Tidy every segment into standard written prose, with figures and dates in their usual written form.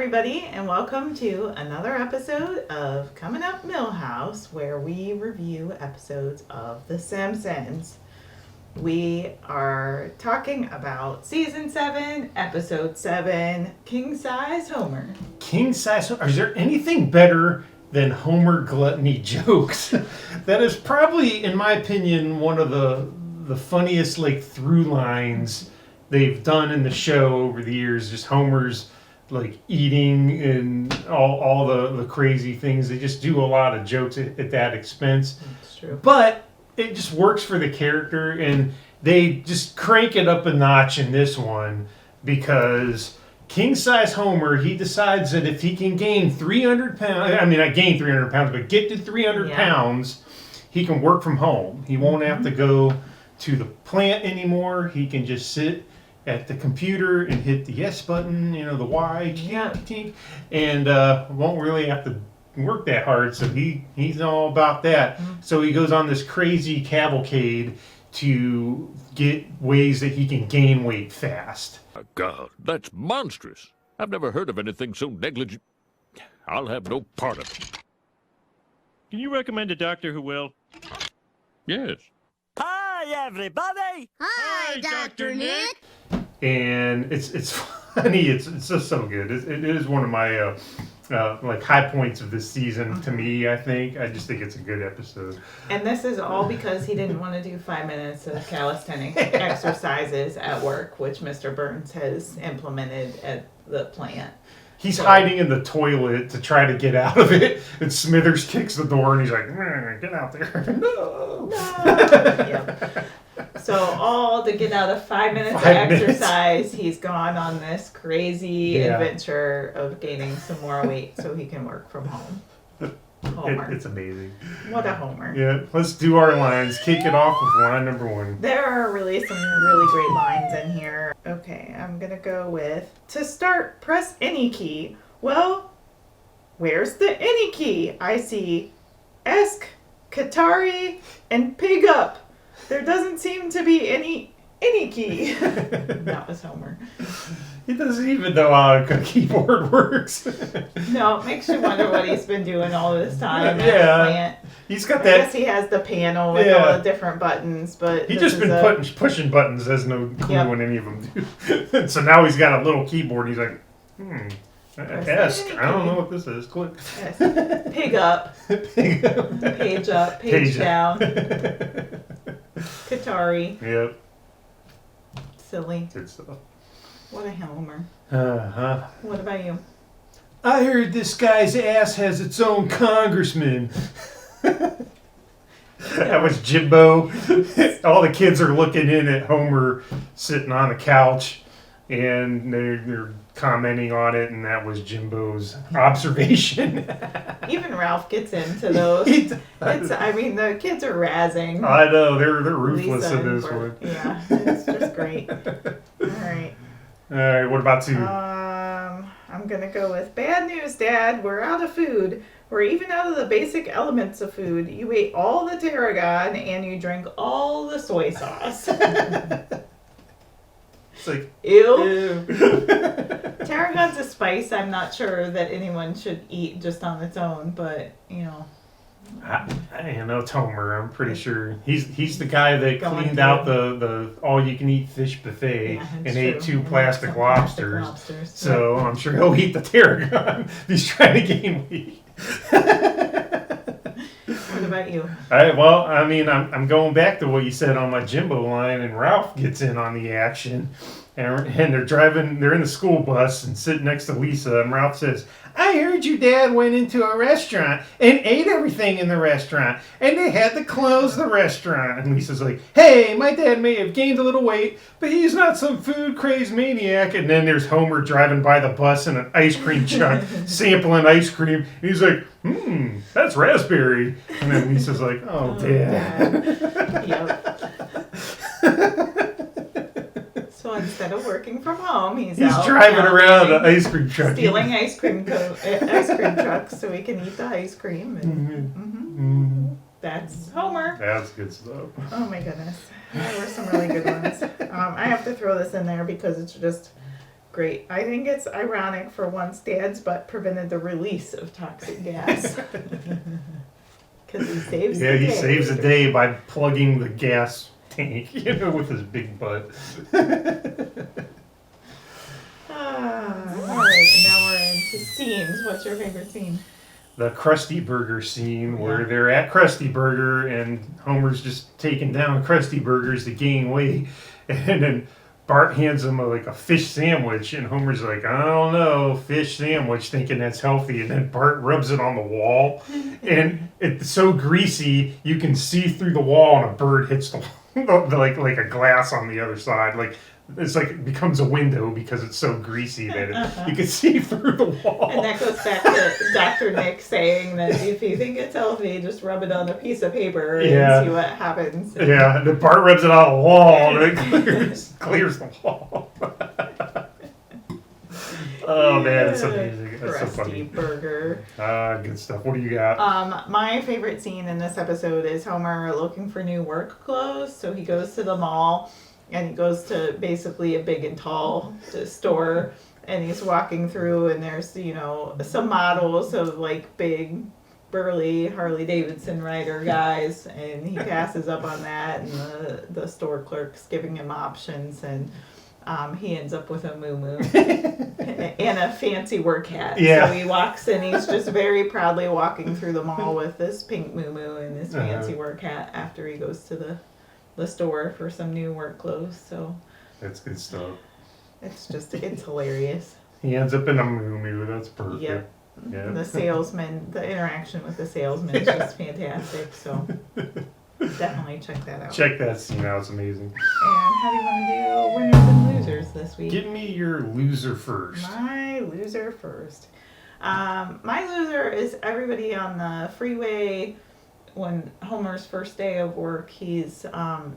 everybody, and welcome to another episode of Coming Up Milhouse, where we review episodes of The Simpsons. We are talking about Season 7, Episode 7, Kingsize Homer. Kingsize Homer? Is there anything better than Homer gluttony jokes? That is probably, in my opinion, one of the funniest through lines they've done in the show over the years. Just Homer's eating and all the crazy things. They just do a lot of jokes at that expense. That's true. But it just works for the character, and they just crank it up a notch in this one because King-Size Homer, he decides that if he can gain 300 pounds, not gain 300 pounds, but get to 300 pounds, he can work from home. He won't have to go to the plant anymore. He can just sit at the computer and hit the yes button, the Y, and won't really have to work that hard. So he's all about that. So he goes on this crazy cavalcade to get ways that he can gain weight fast. God, that's monstrous. I've never heard of anything so negligent. I'll have no part of it. Can you recommend a doctor who will? Yes. Hi, everybody! Hi, Dr. Nick! And it's funny. It's just so good. It is one of my high points of this season to me. I just think it's a good episode. And this is all because he didn't want to do 5 minutes of calisthenic exercises at work, which Mr. Burns has implemented at the plant. He's hiding in the toilet to try to get out of it, and Smithers kicks the door, and he's like, get out there. No. Yep. So all to get out of 5 minutes of exercise, he's gone on this crazy adventure of gaining some more weight so he can work from home. Homer. It's amazing. What a Homer. Yeah, let's do our lines. Kick it off with line number 1. There are really some really great lines in here. Okay, I'm going to go with, to start, press any key. Well, where's the any key? I see Esk, Katari, and Pig Up. There doesn't seem to be any key. That was Homer. He doesn't even know how a keyboard works. No, it makes you wonder what he's been doing all this time at the plant. He's got I guess he has the panel with all the different buttons, but he's just been pushing buttons, has no clue on any of them do. So now he's got a little keyboard. He's like, Esk. I don't know what this is. Click. Pig up. Pig up. Page up. Page down. Katari. Yep. Silly. Good stuff. What a Homer. Uh-huh. What about you? I heard this guy's ass has its own congressman. That was Jimbo. All the kids are looking in at Homer sitting on the couch, and they're commenting on it, and that was Jimbo's observation. Even Ralph gets into those. The kids are razzing. I know, they're ruthless Lisa in this one. Yeah, it's just great. All right, what about 2? I'm going to go with, bad news, Dad. We're out of food. We're even out of the basic elements of food. You ate all the tarragon, and you drank all the soy sauce. It's like, ew. Tarragon's a spice I'm not sure that anyone should eat just on its own, but, I know it's Homer. I'm pretty sure he's the guy that cleaned out the all-you-can-eat fish buffet and ate 2 plastic lobsters. So I'm sure he'll eat the tarragon if he's trying to gain weight. What about you? I'm going back to what you said on my Jimbo line, and Ralph gets in on the action, and they're in the school bus and sitting next to Lisa, and Ralph says, I heard your dad went into a restaurant and ate everything in the restaurant, and they had to close the restaurant. And Lisa's like, hey, my dad may have gained a little weight, but he's not some food-crazed maniac. And then there's Homer driving by the bus in an ice cream truck, sampling ice cream. And he's like, that's raspberry. And then Lisa's like, oh, Dad. Yep. So instead of working from home, he's out driving around an ice cream truck, stealing ice cream trucks so he can eat the ice cream. And, That's Homer. That's good stuff. Oh my goodness, there were some really good ones. I have to throw this in there because it's just Great. I think it's ironic for once Dad's butt prevented the release of toxic gas. Because he saves the day. he saves the day by plugging the gas tank, with his big butt. All right, and now we're into scenes. What's your favorite scene? The Krusty Burger scene where they're at Krusty Burger and Homer's just taking down Krusty Burgers to gain weight, and then Bart hands him a fish sandwich, and Homer's like, I don't know, fish sandwich, thinking that's healthy, and then Bart rubs it on the wall, and it's so greasy you can see through the wall, and a bird hits the like a glass on the other side, it's like it becomes a window because it's so greasy that you can see through the wall. And that goes back to Dr. Nick saying that if you think it's healthy, just rub it on a piece of paper and see what happens. Yeah, and then Bart rubs it on the wall and it clears the wall. Oh man, it's amazing. That's so funny. Krusty Burger. Good stuff. What do you got? My favorite scene in this episode is Homer looking for new work clothes. So he goes to the mall. And he goes to basically a big and tall store, and he's walking through, and there's, some models of big, burly Harley Davidson rider guys, and he passes up on that, and the store clerk's giving him options, and he ends up with a moo-moo and a fancy work hat. Yeah. So he walks in, he's just very proudly walking through the mall with this pink moo-moo and this fancy work hat after he goes to the store for some new work clothes. So that's good stuff. It's hilarious. He ends up in a moo-moo. That's perfect. Yep. Yeah. The interaction with the salesman is just fantastic. So definitely check that out. Check that scene out. It's amazing. And how do you want to do winners and losers this week? Give me your loser first. My loser first. My loser is everybody on the freeway. When Homer's first day of work, he's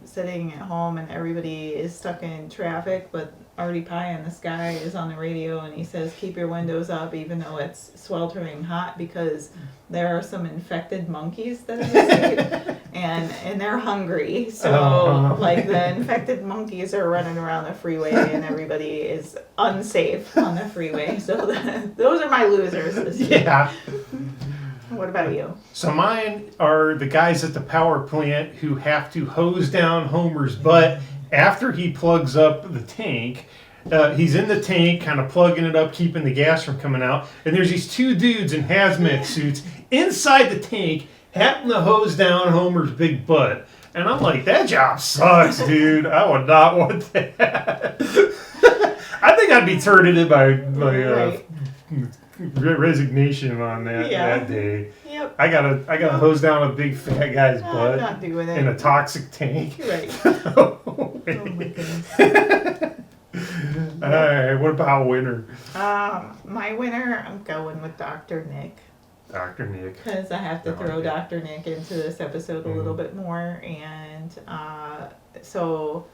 sitting at home and everybody is stuck in traffic, but Artie Pie in the Sky is on the radio and he says, keep your windows up even though it's sweltering hot because there are some infected monkeys that have escaped and they're hungry. So the infected monkeys are running around the freeway and everybody is unsafe on the freeway. So those are my losers this week. Yeah. What about you? So mine are the guys at the power plant who have to hose down Homer's butt after he plugs up the tank. He's in the tank, kind of plugging it up, keeping the gas from coming out. And there's these two dudes in hazmat suits inside the tank having to hose down Homer's big butt. And I'm like, that job sucks, dude. I would not want that. I think I'd be turned into by resignation on that day. Yep. I gotta hose down a big fat guy's butt I'm not doing it. in a toxic tank. Right. Oh my goodness. All right, what about winner? My winner, I'm going with Dr. Nick. Dr. Nick. Because I have to throw Dr. Nick into this episode a little bit more, and so.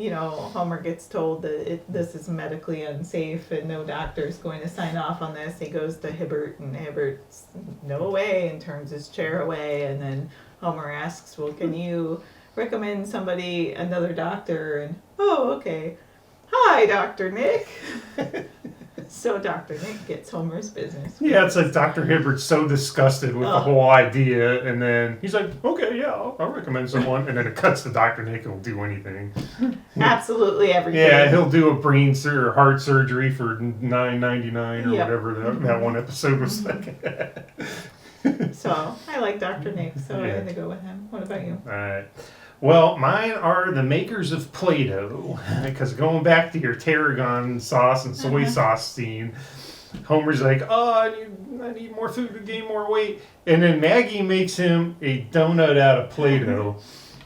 Homer gets told that this is medically unsafe and no doctor's going to sign off on this. He goes to Hibbert and Hibbert's no way and turns his chair away. And then Homer asks, well, can you recommend another doctor? And, oh, okay. Hi, Dr. Nick. So Dr. Nick gets Homer's business. Yeah, it's like Dr. Hibbert's so disgusted with the whole idea, and then he's like, okay, yeah, I'll recommend someone, and then it cuts to Dr. Nick and will do anything. Absolutely everything. Yeah, he'll do a brain or heart surgery for $9.99 or whatever that one episode was like. So, I like Dr. Nick, so I had to go with him. What about you? All right. Well, mine are the makers of Play-Doh, because going back to your tarragon sauce and soy sauce scene, Homer's like, oh, I need more food to gain more weight. And then Maggie makes him a donut out of Play-Doh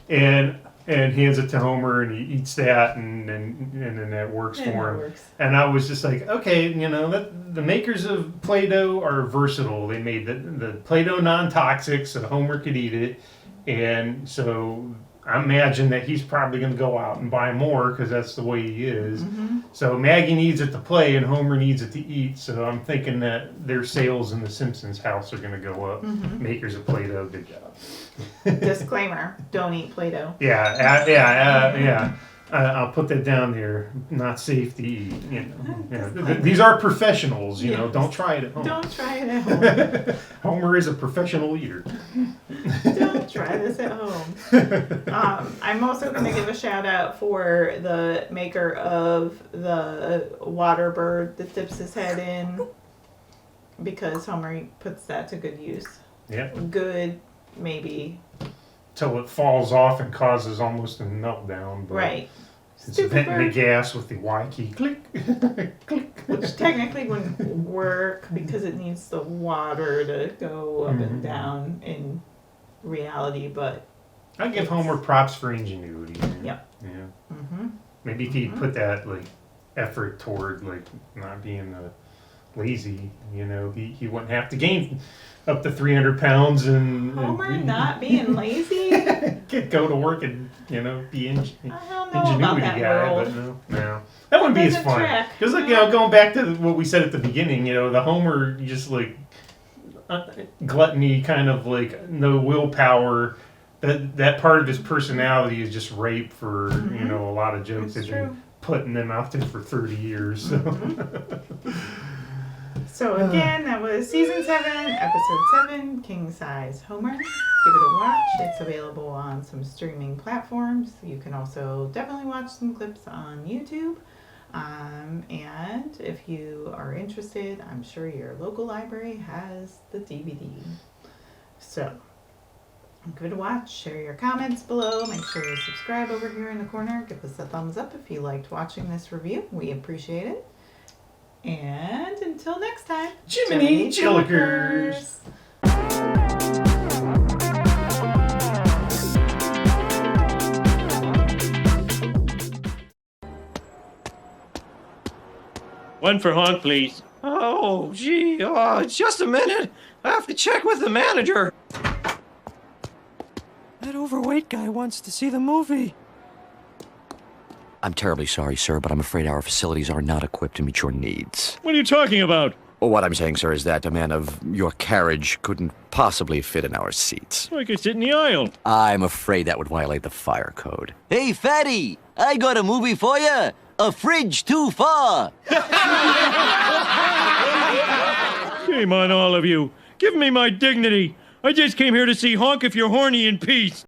and hands it to Homer, and he eats that, and then that works for him. And I was just like, okay, the makers of Play-Doh are versatile. They made the Play-Doh non-toxic so Homer could eat it. And so I imagine that he's probably going to go out and buy more because that's the way he is. Mm-hmm. So Maggie needs it to play and Homer needs it to eat. So I'm thinking that their sales in the Simpsons house are going to go up. Mm-hmm. Makers of Play-Doh, good job. Disclaimer, don't eat Play-Doh. Yeah. I'll put that down there. Not safe to eat. These are professionals. Don't try it at home. Don't try it at home. Homer is a professional eater. Don't try this at home. I'm also going to give a shout out for the maker of the water bird that dips his head in, because Homer puts that to good use. Yeah. Good, maybe. Till it falls off and causes almost a meltdown. But Right. it's Stupid venting the bird. gas with the Y key. Click. Click. Which technically wouldn't work because it needs the water to go up and down in reality, but I give Homer props for ingenuity. Yep. Yeah. mm-hmm. Maybe if he put that effort toward not being lazy, he wouldn't have to gain up to 300 pounds and Homer not being lazy? go to work and be I don't know about ingenuity that guy, world. but no, that wouldn't be as Doesn't fun. track. Because going back to what we said at the beginning, the Homer just gluttony, kind of no willpower. That part of his personality is just rape for a lot of jokes. That's They've been putting them out there for 30 years. So. So again, that was season 7, episode 7, Kingsize Homer. Give it a watch. It's available on some streaming platforms. You can also definitely watch some clips on YouTube. And if you are interested, I'm sure your local library has the DVD. So give it a watch. Share your comments below. Make sure you subscribe over here in the corner. Give us a thumbs up if you liked watching this review. We appreciate it. And until next time, Jiminy Chillikers! One for Honk, please. Oh, gee, just a minute. I have to check with the manager. That overweight guy wants to see the movie. I'm terribly sorry, sir, but I'm afraid our facilities are not equipped to meet your needs. What are you talking about? Well, what I'm saying, sir, is that a man of your carriage couldn't possibly fit in our seats. I could sit in the aisle. I'm afraid that would violate the fire code. Hey, fatty, I got a movie for you. A fridge too far. Shame on all of you. Give me my dignity. I just came here to see Honk if you're horny in peace.